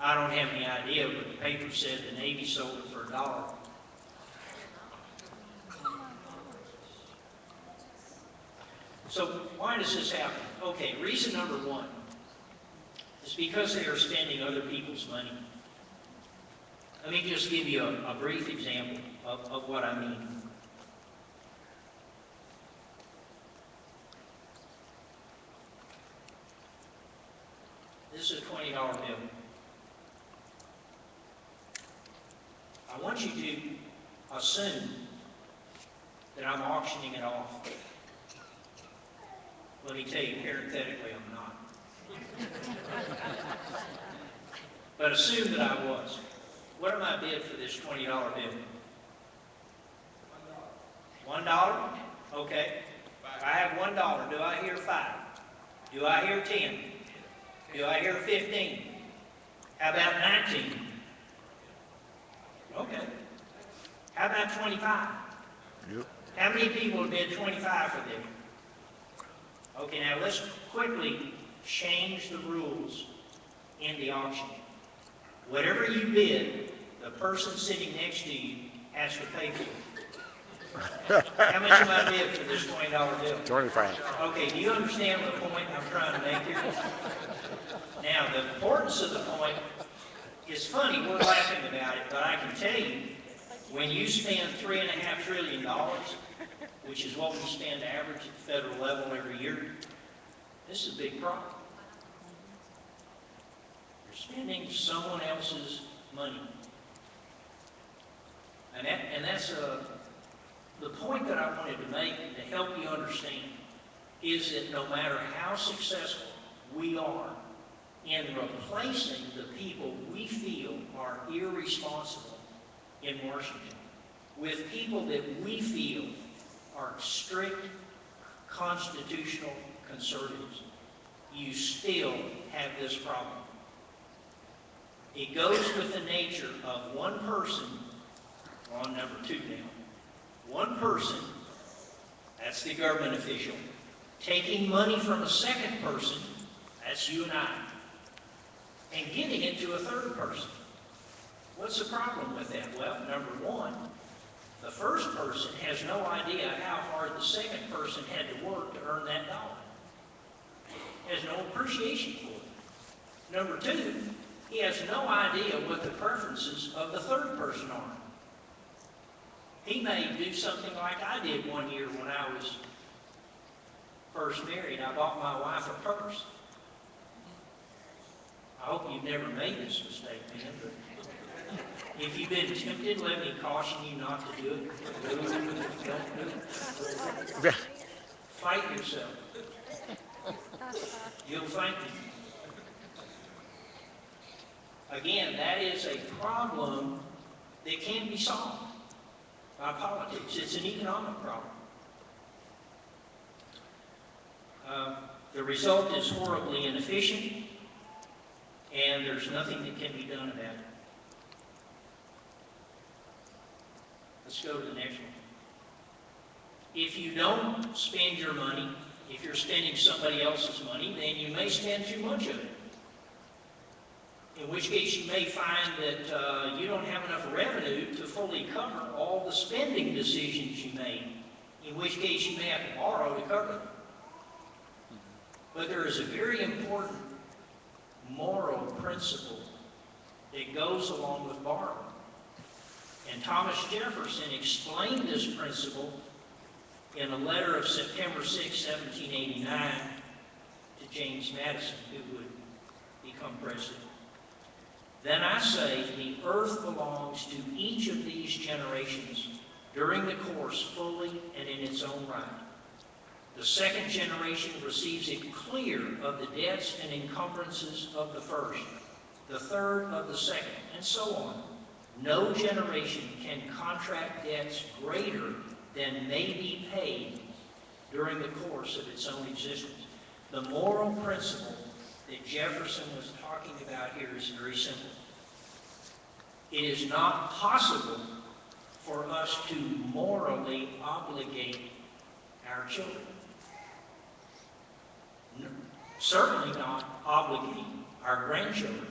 I don't have any idea, but the paper said the Navy sold it for $1. So why does this happen? Okay, reason number one is because they are spending other people's money. Let me just give you a brief example of what I mean. This is a $20 bill. I want you to assume that I'm auctioning it off. Let me tell you, parenthetically, I'm not. But assume that I was. What am I bid for this $20 bill? $1? Okay. I have $1. Do I hear 5? Do I hear 10? Do I hear 15? How about 19? Okay. How about 25? Yep. How many people bid 25 for this? Okay, now let's quickly change the rules in the auction. Whatever you bid, the person sitting next to you has to pay for it. How much am I bid for this $20 bill? 25. Okay, do you understand the point I'm trying to make here? Now, the importance of the point is funny, we're laughing about it, but I can tell you, when you spend $3.5 trillion, which is what we spend average at the federal level every year, this is a big problem. You're spending someone else's money. And that's the point that I wanted to make to help you understand is that no matter how successful we are in replacing the people we feel are irresponsible in Washington with people that we feel are strict constitutional conservatives, you still have this problem. It goes with the nature of one person, we're on number 2 now, one person, that's the government official, taking money from a second person, that's you and I, and giving it to a third person. What's the problem with that? Well, number one, the first person has no idea how hard the second person had to work to earn that dollar. Has no appreciation for it. Number two, he has no idea what the preferences of the third person are. He may do something like I did one year when I was first married. I bought my wife a purse. I hope you've never made this mistake, man, but if you've been tempted, let me caution you not to do it. Don't do it. Fight yourself. You'll thank me. Again, that is a problem that can't be solved by politics. It's an economic problem. The result is horribly inefficient, and there's nothing that can be done about it. Let's go to the next one. If you don't spend your money, if you're spending somebody else's money, then you may spend too much of it. In which case you may find that you don't have enough revenue to fully cover all the spending decisions you made. In which case you may have to borrow to cover them. But there is a very important moral principle that goes along with borrowing. And Thomas Jefferson explained this principle in a letter of September 6, 1789 to James Madison, who would become president. Then I say, the earth belongs to each of these generations during the course fully and in its own right. The second generation receives it clear of the debts and encumbrances of the first, the third of the second, and so on. No generation can contract debts greater than may be paid during the course of its own existence. The moral principle that Jefferson was talking about here is very simple. It is not possible for us to morally obligate our children. Certainly not obligate our grandchildren.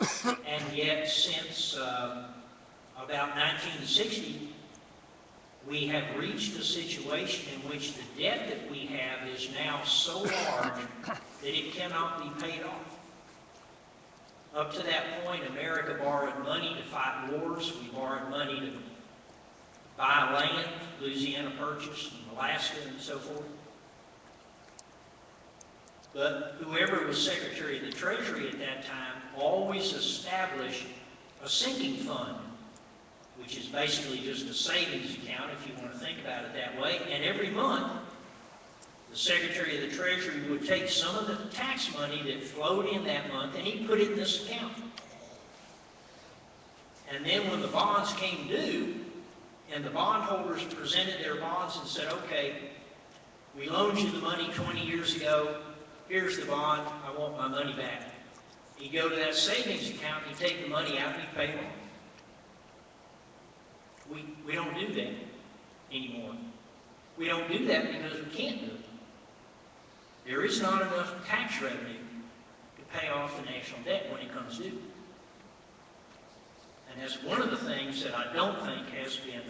And yet, since about 1960, we have reached a situation in which the debt that we have is now so large that it cannot be paid off. Up to that point, America borrowed money to fight wars. We borrowed money to buy land, Louisiana Purchase, and Alaska, and so forth. But whoever was Secretary of the Treasury at that time always established a sinking fund, which is basically just a savings account, if you want to think about it that way. And every month, the Secretary of the Treasury would take some of the tax money that flowed in that month, and he'd put it in this account. And then when the bonds came due, and the bondholders presented their bonds and said, okay, we loaned you the money 20 years ago, here's the bond, I want my money back. He'd go to that savings account, he'd take the money out, and he'd pay them off. We don't do that anymore. We don't do that because we can't do it. There is not enough tax revenue to pay off the national debt when it comes due. And that's one of the things that I don't think has been,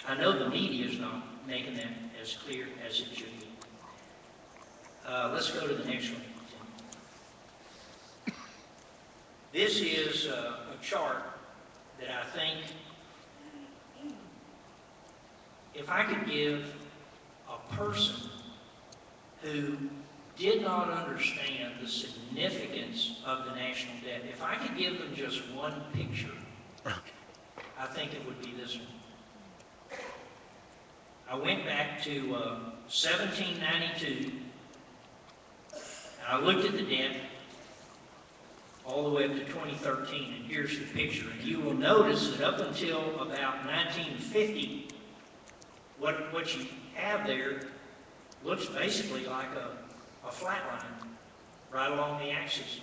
I know the media is not making that as clear as it should be. Let's go to the next one. This is a chart that I think, if I could give a person who did not understand the significance of the national debt, if I could give them just one picture, I think it would be this one. I went back to 1792, and I looked at the debt all the way up to 2013, and here's the picture. And you will notice that up until about 1950, what you have there looks basically like a flat line right along the axis.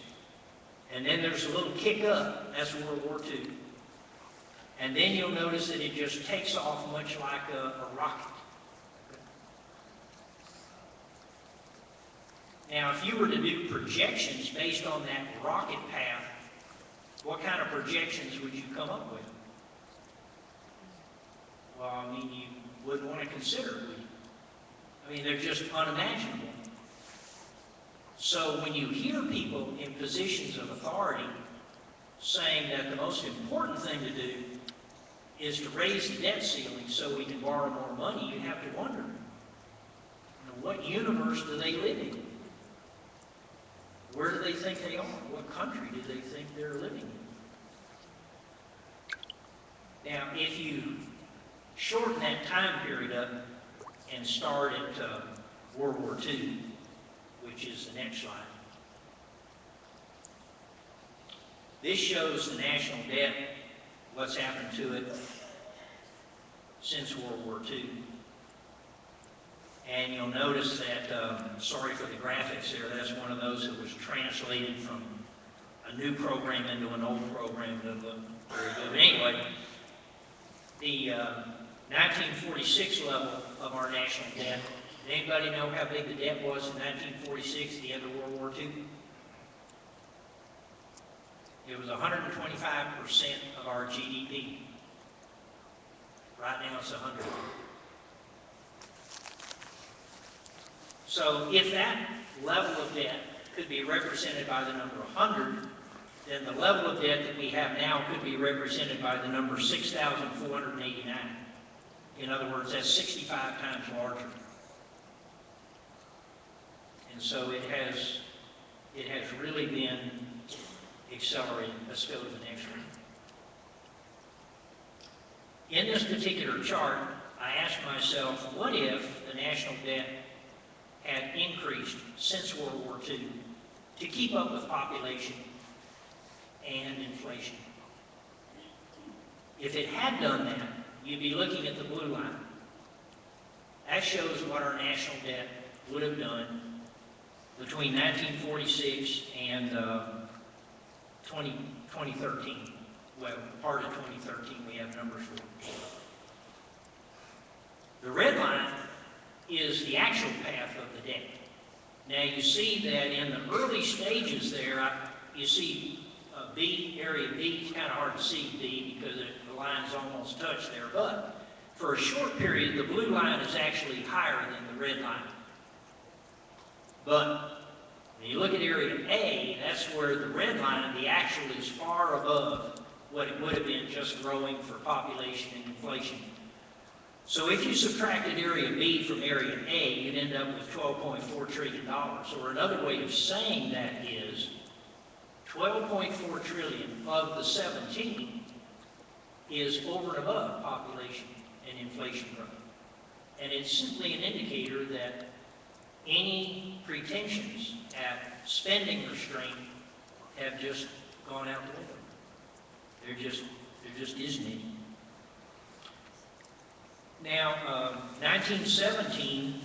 And then there's a little kick up. That's World War II. And then you'll notice that it just takes off much like a rocket. Now, if you were to do projections based on that rocket path, what kind of projections would you come up with? Well, I mean, you wouldn't want to consider it, would you? I mean, they're just unimaginable. So when you hear people in positions of authority saying that the most important thing to do is to raise the debt ceiling so we can borrow more money, you have to wonder, what universe do they live in? Where do they think they are? What country do they think they're living in? Now, if you shorten that time period up and start at World War II, which is the next slide. This shows the national debt, what's happened to it since World War II. And you'll notice that, sorry for the graphics there, that's one of those that was translated from a new program into an old program. It doesn't look very good. But anyway, the 1946 level of our national debt, did anybody know how big the debt was in 1946, the end of World War II? It was 125% of our GDP. Right now it's 100. So if that level of debt could be represented by the number 100, then the level of debt that we have now could be represented by the number 6,489. In other words, that's 65 times larger. And so it has really been accelerated. Let's go to the next one. In this particular chart, I asked myself, what if the national debt had increased since World War II to keep up with population and inflation? If it had done that, you'd be looking at the blue line. That shows what our national debt would have done between 1946 and 2013. Well, part of 2013 we have numbers for. The red line is the actual path of the debt. Now you see that in the early stages there, you see B, area B, it's kind of hard to see B because the lines almost touch there, but for a short period, the blue line is actually higher than the red line. But when you look at area A, that's where the red line, the actual, is far above what it would have been just growing for population and inflation. So if you subtracted area B from area A, you'd end up with $12.4 trillion. Or another way of saying that is 12.4 trillion of the 17 is over and above population and inflation growth. And it's simply an indicator that any pretensions at spending restraint have just gone out the window. There just isn't any. Now, 1917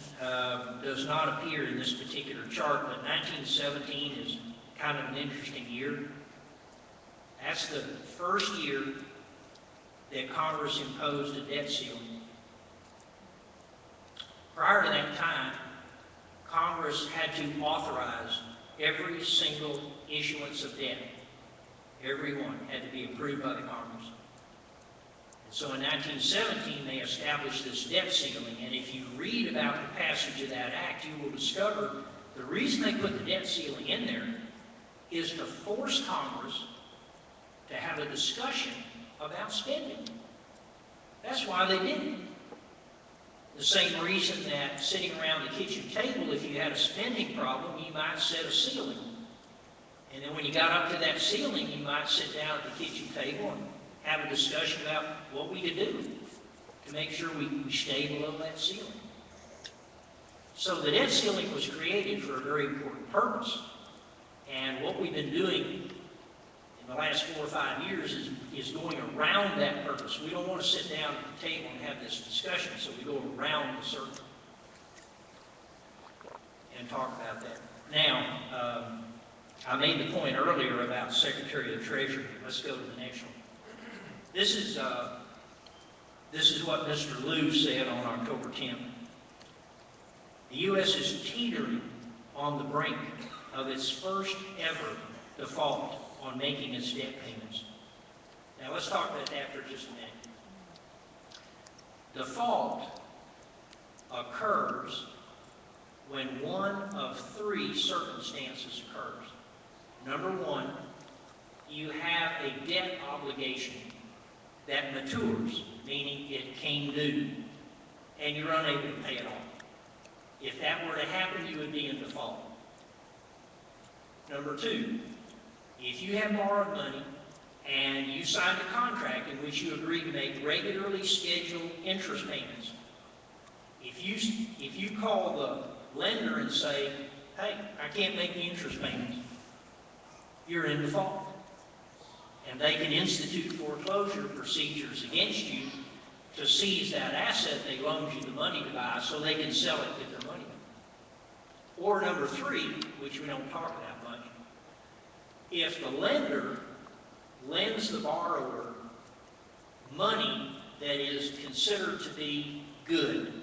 does not appear in this particular chart, but 1917 is kind of an interesting year. That's the first year that Congress imposed a debt ceiling. Prior to that time, Congress had to authorize every single issuance of debt. Every one had to be approved by the Congress. And so in 1917, they established this debt ceiling, and if you read about the passage of that act, you will discover the reason they put the debt ceiling in there is to force Congress to have a discussion about spending. That's why they did it. The same reason that sitting around the kitchen table, if you had a spending problem, you might set a ceiling. And then when you got up to that ceiling, you might sit down at the kitchen table and have a discussion about what we could do to make sure we stay below that ceiling. So the debt ceiling was created for a very important purpose. And what we've been doing in the last 4 or 5 years is going around that purpose. We don't want to sit down at the table and have this discussion, so we go around the circle and talk about that. Now, I made the point earlier about Secretary of the Treasury. Let's go to the next one. This is what Mr. Liu said on October 10th. The U.S. is teetering on the brink of its first ever default on making its debt payments. Now let's talk about that for just a minute. Default occurs when one of 3 circumstances occurs. Number 1, you have a debt obligation that matures, meaning it came due, and you're unable to pay it off. If that were to happen, you would be in default. Number 2, if you have borrowed money and you signed a contract in which you agreed to make regularly scheduled interest payments, if you call the lender and say, hey, I can't make the interest payments, you're in default. And they can institute foreclosure procedures against you to seize that asset they loaned you the money to buy so they can sell it, get their money back. Or number 3, which we don't talk about much, if the lender lends the borrower money that is considered to be good,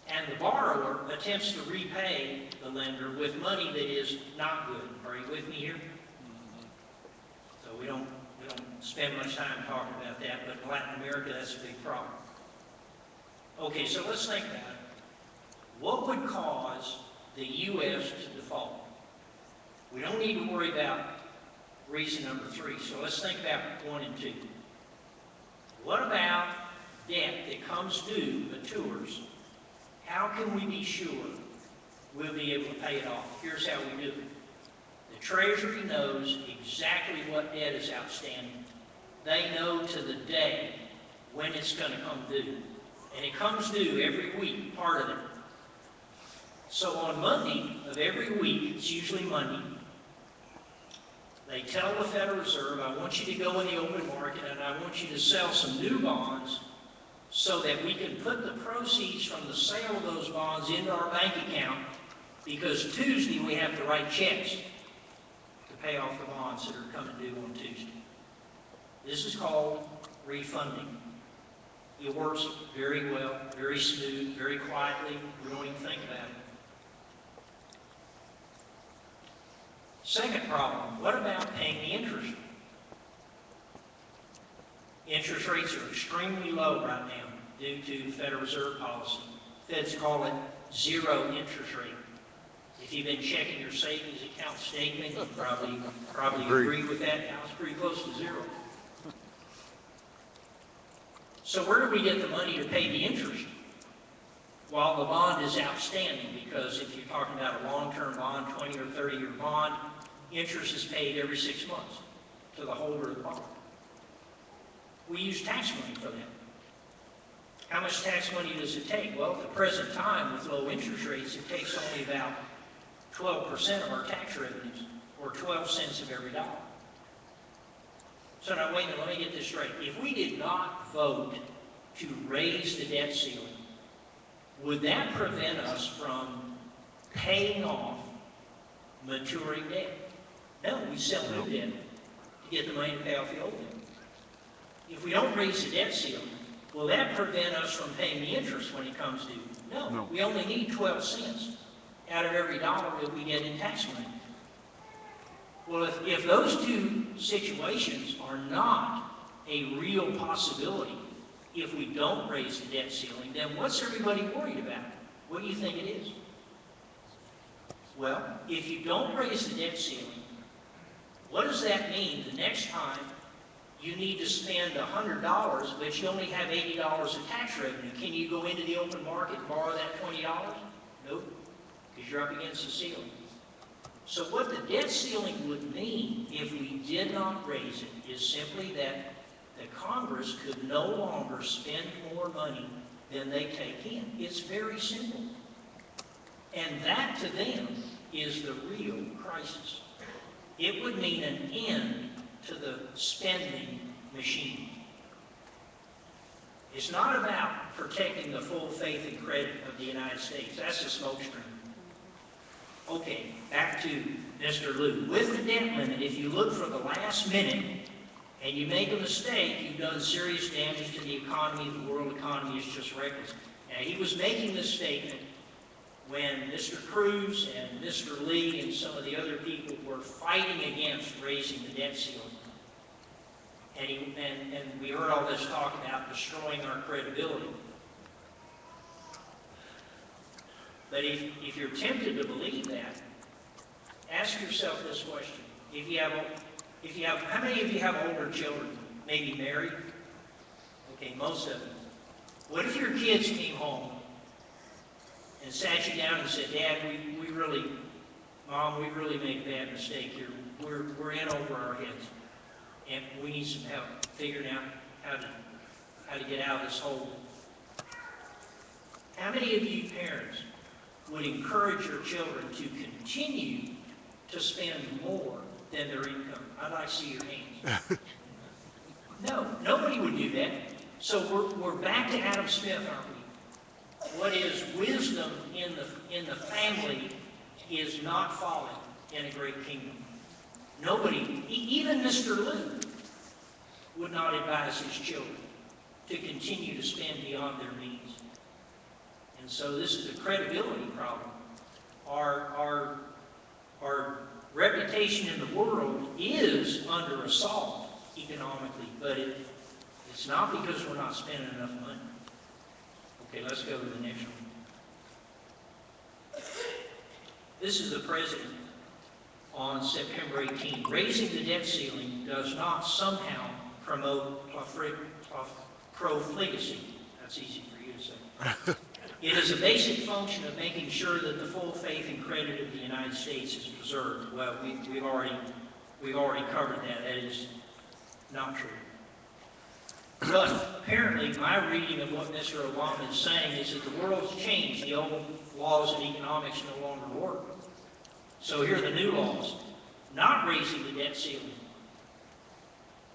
and the borrower attempts to repay the lender with money that is not good. Are you with me here? So we don't spend much time talking about that, but in Latin America, that's a big problem. Okay, so let's think about it. What would cause the U.S. to default? We don't need to worry about reason number 3, so let's think about 1 and 2. What about debt that comes due, matures? How can we be sure we'll be able to pay it off? Here's how we do it. The Treasury knows exactly what debt is outstanding. They know to the day when it's going to come due. And it comes due every week, part of it. So on Monday of every week, it's usually Monday, they tell the Federal Reserve, I want you to go in the open market and I want you to sell some new bonds so that we can put the proceeds from the sale of those bonds into our bank account, because Tuesday we have to write checks to pay off the bonds that are coming due on Tuesday. This is called refunding. It works very well, very smooth, very quietly. We don't even think about it. Second problem, what about paying the interest? Interest rates are extremely low right now due to Federal Reserve policy. Feds call it zero interest rate. If you've been checking your savings account statement, you probably agree with that. Now it's pretty close to zero. So where do we get the money to pay the interest? While the bond is outstanding, because if you're talking about a long-term bond, 20 or 30-year bond, interest is paid every 6 months to the holder of the bond. We use tax money for that. How much tax money does it take? Well, at the present time, with low interest rates, it takes only about 12% of our tax revenues, or 12 cents of every dollar. So now, wait a minute, let me get this straight. If we did not vote to raise the debt ceiling, would that prevent us from paying off maturing debt? No, we sell new debt to get the money to pay off the old debt. If we don't raise the debt ceiling, will that prevent us from paying the interest when it comes due? No. We only need 12 cents out of every dollar that we get in tax money. Well, if those two situations are not a real possibility, if we don't raise the debt ceiling, then what's everybody worried about? What do you think it is? Well, if you don't raise the debt ceiling, what does that mean the next time you need to spend $100, but you only have $80 of tax revenue? Can you go into the open market and borrow that $20? Nope, because you're up against the ceiling. So what the debt ceiling would mean if we did not raise it is simply that the Congress could no longer spend more money than they take in. It's very simple. And that to them is the real crisis. It would mean an end to the spending machine. It's not about protecting the full faith and credit of the United States. That's a smokescreen. Okay, back to Mr. Liu. With the debt limit, if you look for the last minute and you make a mistake, you've done serious damage to the economy. The world economy is just reckless. Now, he was making this statement when Mr. Cruz and Mr. Lee and some of the other people were fighting against raising the debt ceiling. And we heard all this talk about destroying our credibility. But if you're tempted to believe that, ask yourself this question. How many of you have older children, maybe married? Okay, most of them. What if your kids came home and sat you down and said, Dad, Mom, we really made a bad mistake here. We're in over our heads, and we need some help figuring out how to get out of this hole. How many of you parents would encourage your children to continue to spend more than their income? I'd like to see your hands. No, nobody would do that. So we're back to Adam Smith, aren't we? What is wisdom in the family is not folly in a great kingdom. Nobody, even Mr. Liu, would not advise his children to continue to spend beyond their means. And so this is a credibility problem. Our reputation in the world is under assault economically, but it's not because we're not spending enough money. Okay, let's go to the next one. This is the president on September 18. Raising the debt ceiling does not somehow promote profligacy. That's easy for you to say. It is a basic function of making sure that the full faith and credit of the United States is preserved. Well, we've already covered that. That is not true. But apparently, my reading of what Mr. Obama is saying is that the world's changed. The old laws of economics no longer work. So here are the new laws. Not raising the debt ceiling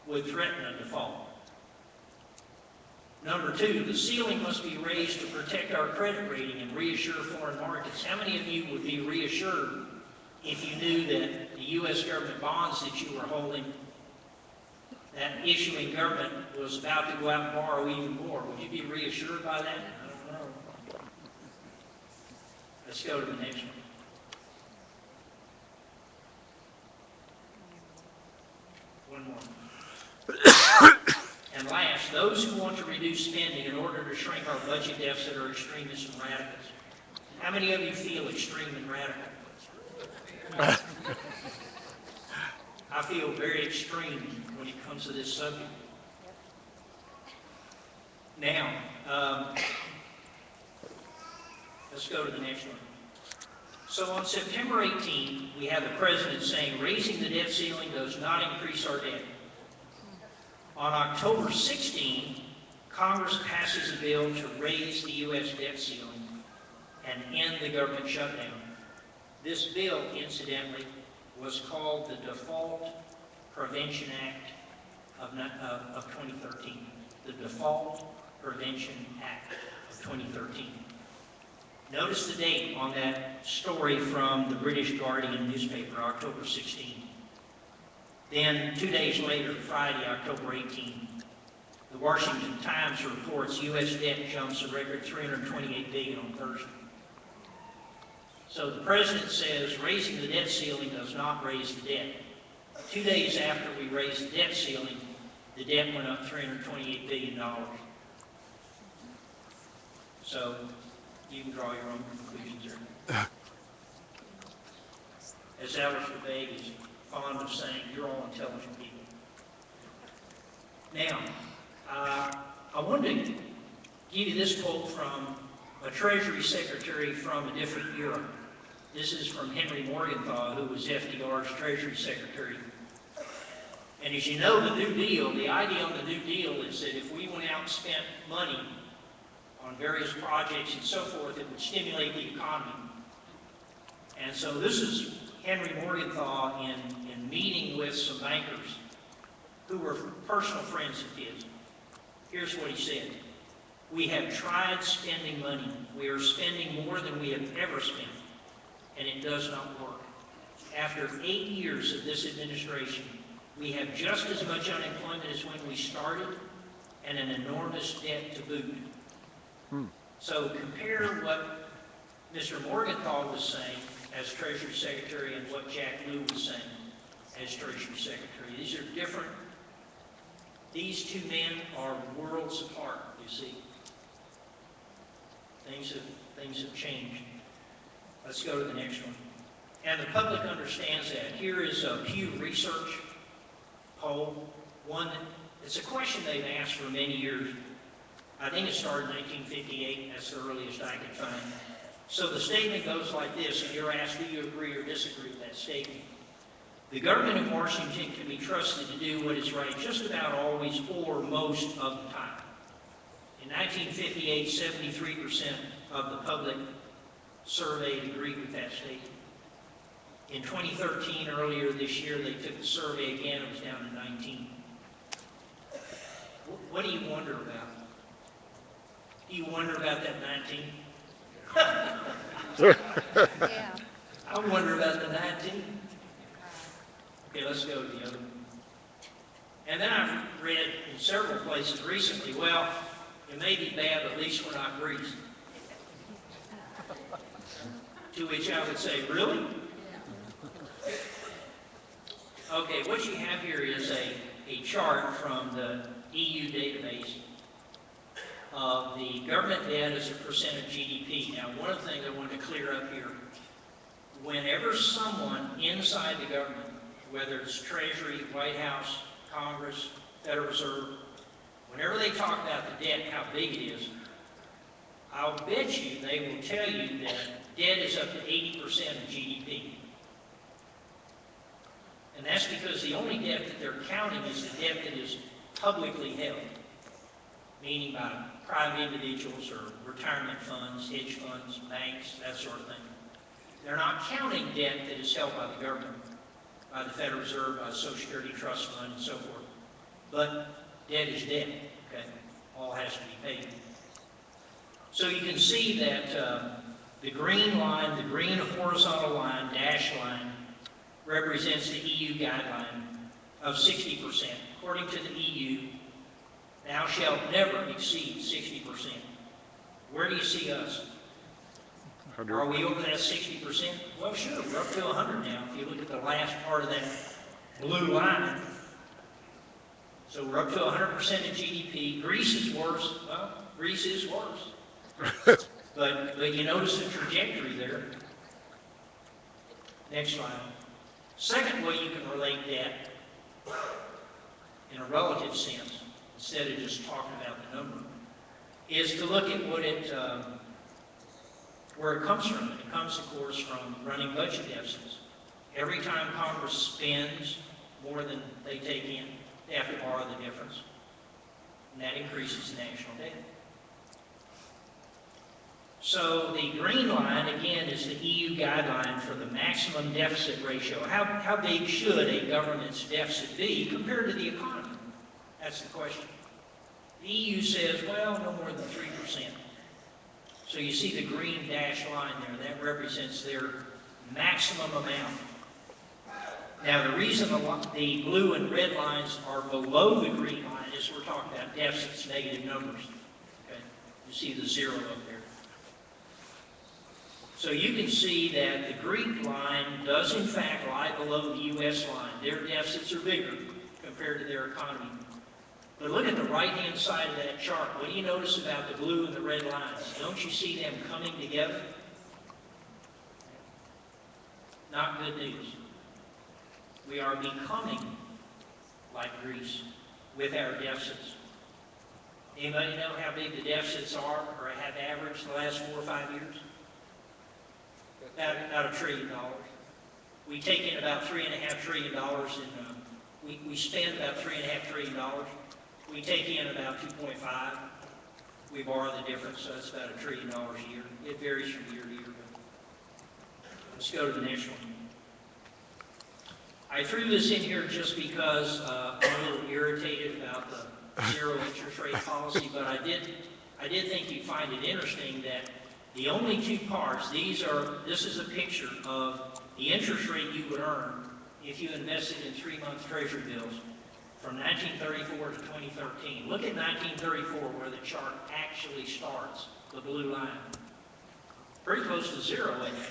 would threaten a default. Number two, the ceiling must be raised to protect our credit rating and reassure foreign markets. How many of you would be reassured if you knew that the U.S. government bonds that you were holding, that issuing government was about to go out and borrow even more? Would you be reassured by that? I don't know. Let's go to the next one. One more. And last, those who want to reduce spending in order to shrink our budget deficit are extremists and radicals. How many of you feel extreme and radical? I feel very extreme when it comes to this subject. Now, let's go to the next one. So on September 18th, we have the President saying raising the debt ceiling does not increase our debt. On October 16th, Congress passes a bill to raise the U.S. debt ceiling and end the government shutdown. This bill, incidentally, was called the Default Prevention Act of 2013. The Default Prevention Act of 2013. Notice the date on that story from the British Guardian newspaper, October 16. Then 2 days later, Friday, October 18, the Washington Times reports U.S. debt jumps a record $328 billion on Thursday. So the President says raising the debt ceiling does not raise the debt. 2 days after we raised the debt ceiling, the debt went up $328 billion. So you can draw your own conclusions there. As Alistair Begg is fond of saying, you're all intelligent people. Now, I wanted to give you this quote from a Treasury Secretary from a different era. This is from Henry Morgenthau, who was FDR's Treasury Secretary. And as you know, the New Deal, the idea on the New Deal is that if we went out and spent money on various projects and so forth, it would stimulate the economy. And so this is Henry Morgenthau in meeting with some bankers who were personal friends of his. Here's what he said. We have tried spending money. We are spending more than we have ever spent, and it does not work. After 8 years of this administration, we have just as much unemployment as when we started, and an enormous debt to boot. So compare what Mr. Morgenthau was saying as Treasury Secretary and what Jack Lew was saying as Treasury Secretary. These are different. These two men are worlds apart, you see. Things have changed. Let's go to the next one. And the public understands that. Here is a Pew Research poll. It's a question they've asked for many years. I think it started in 1958. That's the earliest I could find. So the statement goes like this, and you're asked, do you agree or disagree with that statement? The government of Washington can be trusted to do what is right just about always or most of the time. In 1958, 73% of the public surveyed agreed with that statement. In 2013, earlier this year, they took the survey again. It was down to 19. What do you wonder about? Do you wonder about that 19? Yeah. I wonder about the 19. Okay, let's go to the other one. And then I've read in several places recently, well, it may be bad, but at least we're not Greece. To which I would say, really? Okay, what you have here is a chart from the EU database of the government debt as a percent of GDP. Now, one of the things I want to clear up here, whenever someone inside the government, whether it's Treasury, White House, Congress, Federal Reserve, whenever they talk about the debt, how big it is, I'll bet you they will tell you that debt is up to 80% of GDP. And that's because the only debt that they're counting is the debt that is publicly held, meaning by private individuals or retirement funds, hedge funds, banks, that sort of thing. They're not counting debt that is held by the government, by the Federal Reserve, by the Social Security Trust Fund, and so forth. But debt is debt, okay? All has to be paid. So you can see that the green line, the green horizontal line, dashed line, represents the EU guideline of 60%. According to the EU, thou shalt never exceed 60%. Where do you see us? 100. Are we over that 60%? Well, sure, we're up to 100 now. If you look at the last part of that blue line, So we're up to 100% of GDP. Greece is worse. Well, Greece is worse. But you notice the trajectory there. Next slide. Second way you can relate that in a relative sense, instead of just talking about the number, is to look at what where it comes from. It comes, of course, from running budget deficits. Every time Congress spends more than they take in, they have to borrow the difference. And that increases the national debt. So the green line, again, is the EU guideline for the maximum deficit ratio. How big should a government's deficit be compared to the economy? That's the question. The EU says, well, no more than 3%. So you see the green dashed line there. That represents their maximum amount. Now, the reason the blue and red lines are below the green line is we're talking about deficits, negative numbers. Okay? You see the zero up there. So you can see that the Greek line does in fact lie below the U.S. line. Their deficits are bigger compared to their economy. But look at the right-hand side of that chart. What do you notice about the blue and the red lines? Don't you see them coming together? Not good news. We are becoming like Greece with our deficits. Anybody know how big the deficits are or have averaged the last 4 or 5 years? About $1 trillion. We take in about $3.5 trillion we spend about $3.5 trillion. We take in about 2.5. We borrow the difference, so that's about $1 trillion a year. It varies from year to year. Let's go to the next one. I threw this in here just because I'm a little irritated about the zero interest rate policy, but I did think you'd find it interesting that the only two parts, this is a picture of the interest rate you would earn if you invested in 3-month Treasury bills from 1934 to 2013. Look at 1934 where the chart actually starts, the blue line. Pretty close to zero, isn't it?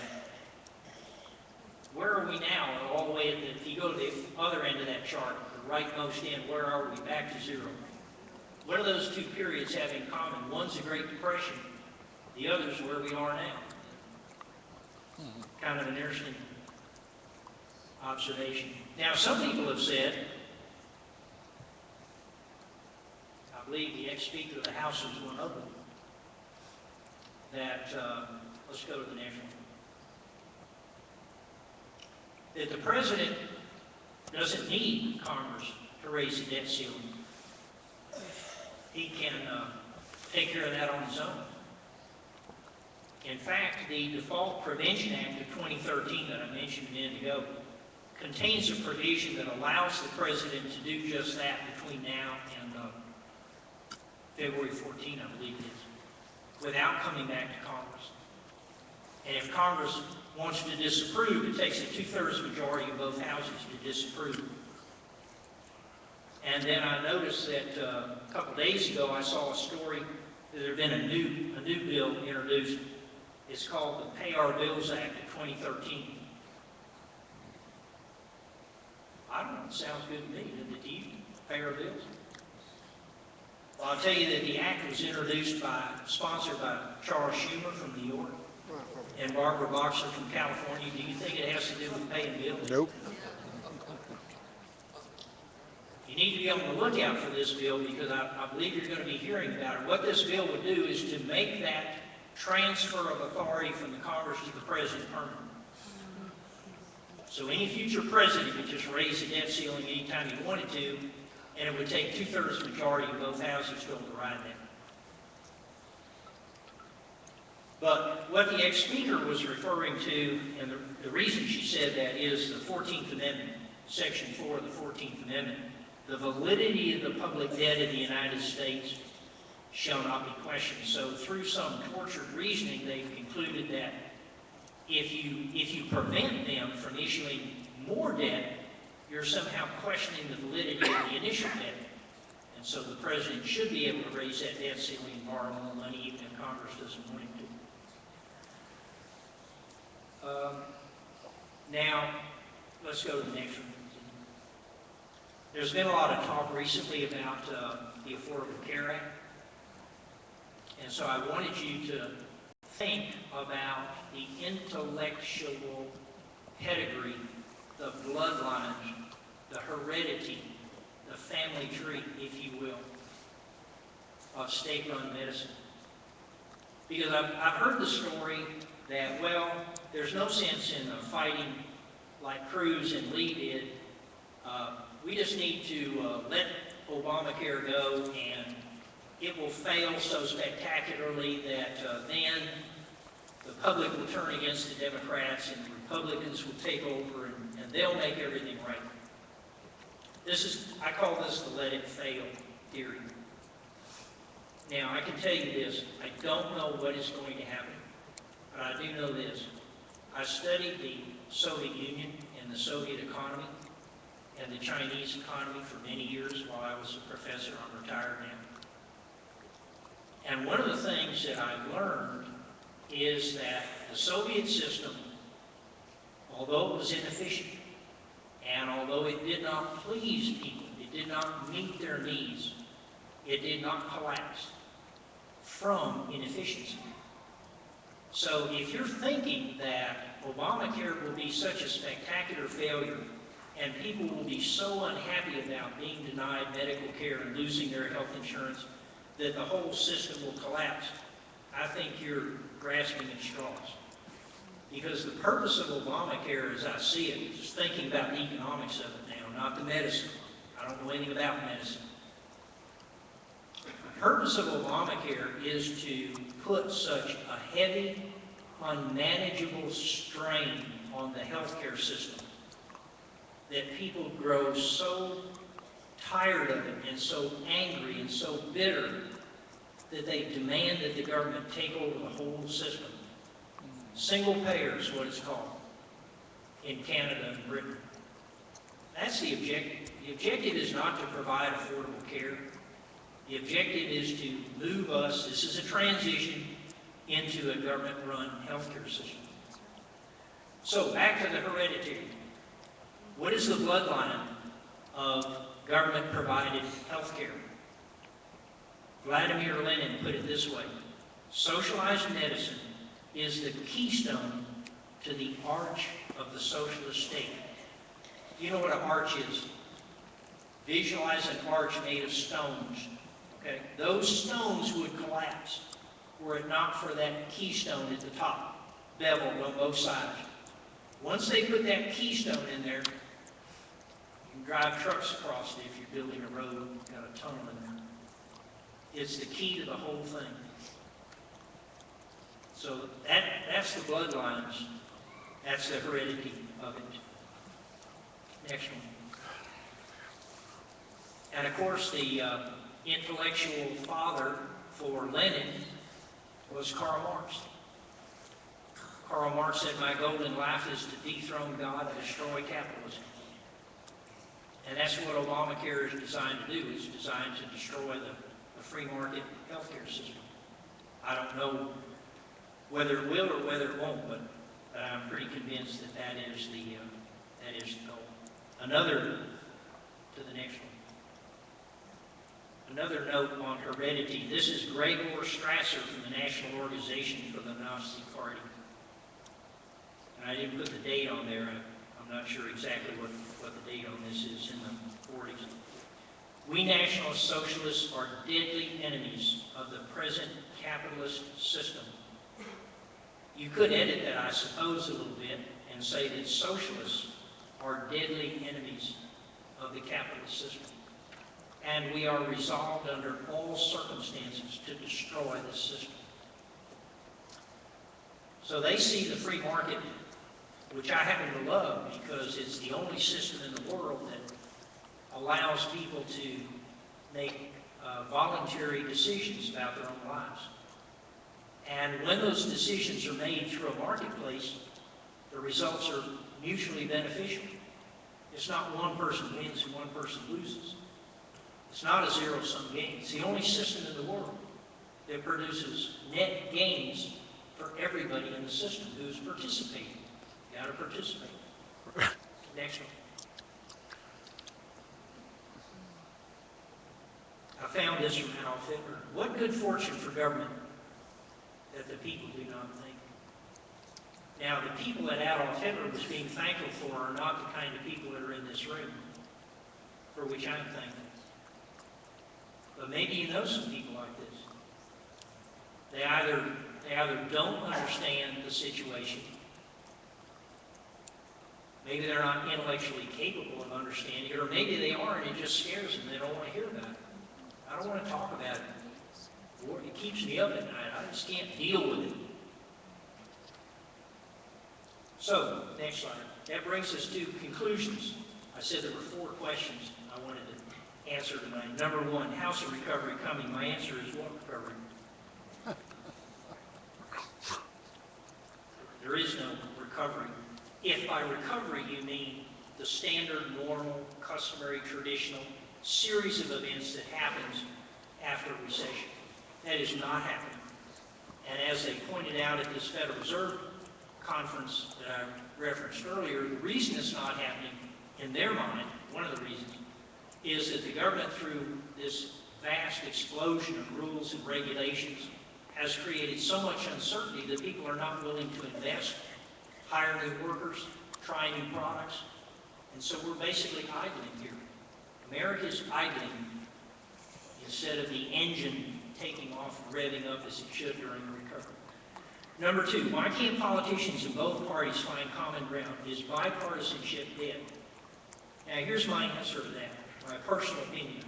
Where are we now? All the way if you go to the other end of that chart, the rightmost end, where are we? Back to zero. What do those two periods have in common? One's the Great Depression. The other's where we are now. Kind of an interesting observation. Now, some people have said, I believe the ex-Speaker of the House was one of them, that, let's go to the next one, that the President doesn't need Congress to raise the debt ceiling. He can take care of that on his own. In fact, the Default Prevention Act of 2013 that I mentioned a minute ago contains a provision that allows the President to do just that between now and February 14, I believe it is, without coming back to Congress. And if Congress wants to disapprove, it takes a 2/3 majority of both houses to disapprove. And then I noticed that a couple days ago I saw a story that there had been a new bill introduced. It's called the Pay Our Bills Act of 2013. I don't know, it sounds good to me. Do you pay our bills? Well, I'll tell you that the act was sponsored by Charles Schumer from New York and Barbara Boxer from California. Do you think it has to do with paying bills? Nope. You need to be on the lookout for this bill because I believe you're going to be hearing about it. What this bill would do is to make that transfer of authority from the Congress to the President permanent. So any future president could just raise the debt ceiling anytime he wanted to, and it would take 2/3 majority of both houses to override that. But what the ex-Speaker was referring to, and the reason she said that is the 14th Amendment, Section 4 of the 14th Amendment. The validity of the public debt of the United States shall not be questioned. So through some tortured reasoning, they've concluded that if you prevent them from issuing more debt, you're somehow questioning the validity of the initial debt. And so the President should be able to raise that debt ceiling and borrow more money even if Congress doesn't want him to. Now, let's go to the next one. There's been a lot of talk recently about the Affordable Care Act. And so I wanted you to think about the intellectual pedigree, the bloodline, the heredity, the family tree, if you will, of state-run medicine. Because I've heard the story that, well, there's no sense in fighting like Cruz and Lee did. We just need to let Obamacare go, and it will fail so spectacularly that then the public will turn against the Democrats and the Republicans will take over, and they'll make everything right. I call this the let it fail theory. Now, I can tell you this, I don't know what is going to happen, but I do know this. I studied the Soviet Union and the Soviet economy and the Chinese economy for many years while I was a professor. I'm retired now. And one of the things that I've learned is that the Soviet system, although it was inefficient, and although it did not please people, it did not meet their needs, it did not collapse from inefficiency. So if you're thinking that Obamacare will be such a spectacular failure and people will be so unhappy about being denied medical care and losing their health insurance that the whole system will collapse, I think you're grasping at straws. Because the purpose of Obamacare, as I see it, just thinking about the economics of it now, not the medicine. I don't know anything about medicine. The purpose of Obamacare is to put such a heavy, unmanageable strain on the healthcare system that people grow so tired of it and so angry and so bitter that they demand that the government take over the whole system. Single payer is what it's called in Canada and Britain. That's the objective. The objective is not to provide affordable care. The objective is to move us, this is a transition, into a government-run healthcare system. So back to the hereditary. What is the bloodline of government-provided healthcare? Vladimir Lenin put it this way: socialized medicine is the keystone to the arch of the socialist state. Do you know what an arch is? Visualize an arch made of stones. Okay? Those stones would collapse were it not for that keystone at the top, beveled on both sides. Once they put that keystone in there, you can drive trucks across it if you're building a road, got a tunnel in there. It's the key to the whole thing. So that's the bloodlines. That's the heredity of it. Next one. And of course, the intellectual father for Lenin was Karl Marx. Karl Marx said, "My goal in life is to dethrone God and destroy capitalism." And that's what Obamacare is designed to do. It's designed to destroy the free market healthcare system. I don't know whether it will or whether it won't, but I'm pretty convinced that that is the goal. Another, to the next one. Another note on heredity. This is Gregor Strasser from the National Organization for the Nazi Party. And I didn't put the date on there. I'm not sure exactly what the date on this is, in the 40s. We National Socialists are deadly enemies of the present capitalist system. You could edit that, I suppose, a little bit and say that socialists are deadly enemies of the capitalist system. And we are resolved under all circumstances to destroy this system. So they see the free market, which I happen to love because it's the only system in the world that allows people to make voluntary decisions about their own lives. And when those decisions are made through a marketplace, the results are mutually beneficial. It's not one person wins and one person loses. It's not a zero-sum game. It's the only system in the world that produces net gains for everybody in the system who's participating. You got to participate. Next one. found this from Adolf Hitler. What good fortune for government that the people do not think. Now, the people that Adolf Hitler was being thankful for are not the kind of people that are in this room, for which I'm thankful. But maybe you know some people like this. They either don't understand the situation, maybe they're not intellectually capable of understanding it, or maybe they are and it just scares them. They don't want to hear about it. I don't want to talk about it. It keeps me up at night. I just can't deal with it. So, next slide. That brings us to conclusions. I said there were 4 questions I wanted to answer tonight. Number 1, how's the recovery coming? My answer is what recovery? There is no recovery. If by recovery you mean the standard, normal, customary, traditional series of events that happens after a recession, that is not happening. And as they pointed out at this Federal Reserve conference that I referenced earlier, the reason it's not happening in their mind, one of the reasons, is that the government, through this vast explosion of rules and regulations, has created so much uncertainty that people are not willing to invest, hire new workers, try new products. And so we're basically idling here. America's idling instead of the engine taking off and revving up as it should during the recovery. Number 2, why can't politicians in both parties find common ground? Is bipartisanship dead? Now here's my answer to that, my personal opinion.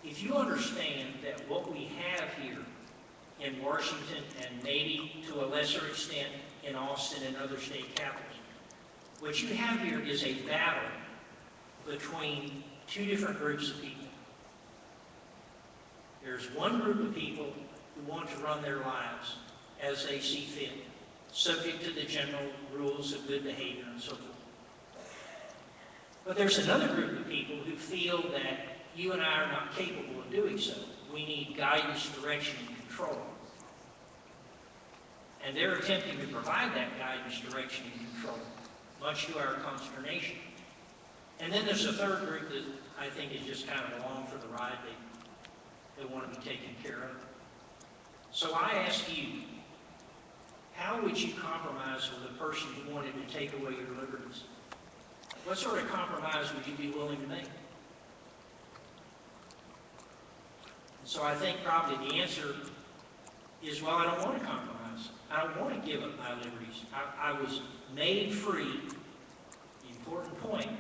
If you understand that what we have here in Washington and maybe to a lesser extent in Austin and other state capitals, what you have here is a battle between 2 different groups of people. There's one group of people who want to run their lives as they see fit, subject to the general rules of good behavior and so forth. But there's another group of people who feel that you and I are not capable of doing so. We need guidance, direction, and control. And they're attempting to provide that guidance, direction, and control, much to our consternation. And then there's a third group that I think is just kind of along for the ride. They want to be taken care of. So I ask you, how would you compromise with a person who wanted to take away your liberties? What sort of compromise would you be willing to make? And so I think probably the answer is, well, I don't want to compromise. I don't want to give up my liberties. I was made free. The important point,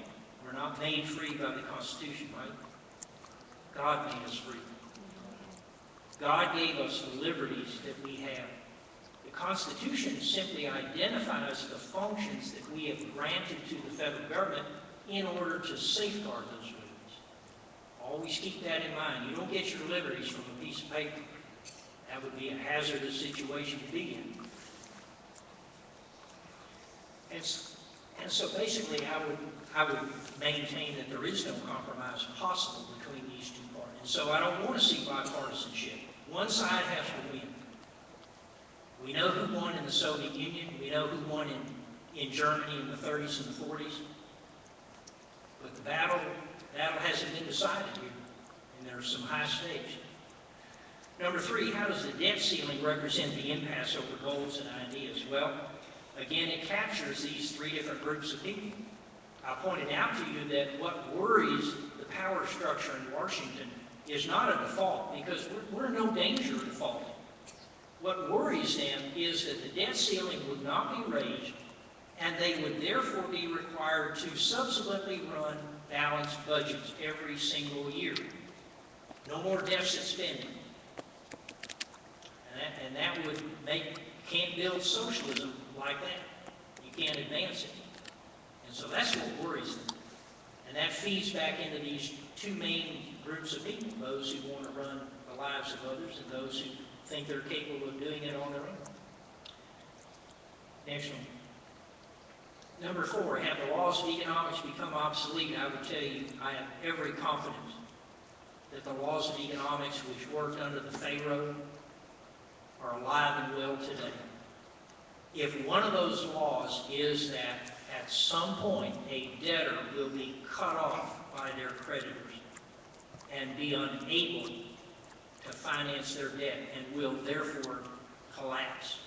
we're not made free by the Constitution, right? God made us free. God gave us the liberties that we have. The Constitution simply identifies the functions that we have granted to the federal government in order to safeguard those liberties. Always keep that in mind. You don't get your liberties from a piece of paper. That would be a hazardous situation to be in. And so basically I would maintain that there is no compromise possible between these 2 parties. And so I don't want to see bipartisanship. One side has to win. We know who won in the Soviet Union. We know who won in Germany in the 30s and the 40s. But the battle hasn't been decided here. And there are some high stakes. Number 3, how does the debt ceiling represent the impasse over goals and ideas? Well, again, it captures these 3 different groups of people. I pointed out to you that what worries the power structure in Washington is not a default, because we're in no danger of defaulting. What worries them is that the debt ceiling would not be raised, and they would therefore be required to subsequently run balanced budgets every single year. No more deficit spending. And that would can't build socialism like that. You can't advance it. And so that's what worries them. And that feeds back into these 2 main groups of people, those who want to run the lives of others and those who think they're capable of doing it on their own. Next one. Number 4, have the laws of economics become obsolete? I would tell you, I have every confidence that the laws of economics which worked under the Pharaoh are alive and well today. If one of those laws is that at some point a debtor will be cut off by their creditors and be unable to finance their debt and will therefore collapse.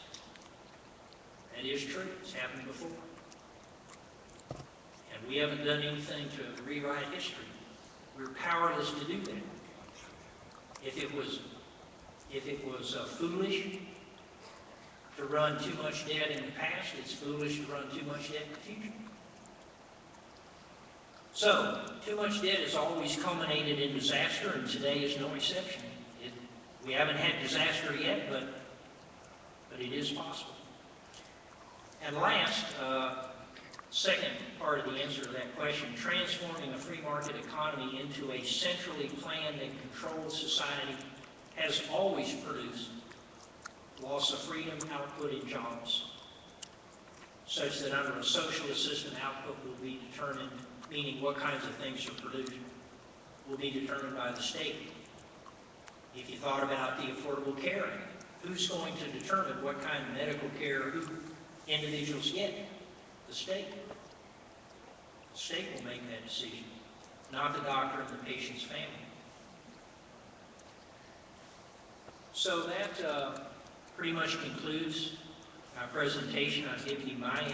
That is true. It's happened before. And we haven't done anything to rewrite history. We're powerless to do that. If it was foolish to run too much debt in the past, it's foolish to run too much debt in the future. So, too much debt has always culminated in disaster, and today is no exception. We haven't had disaster yet, but it is possible. And last, second part of the answer to that question, transforming a free market economy into a centrally planned and controlled society has always produced loss of freedom, output, and jobs, such that under a socialist system, output will be determined, meaning what kinds of things are produced, will be determined by the state. If you thought about the Affordable Care Act, who's going to determine what kind of medical care individuals get? The state. The state will make that decision, not the doctor and the patient's family. So that pretty much concludes our presentation. I've given you my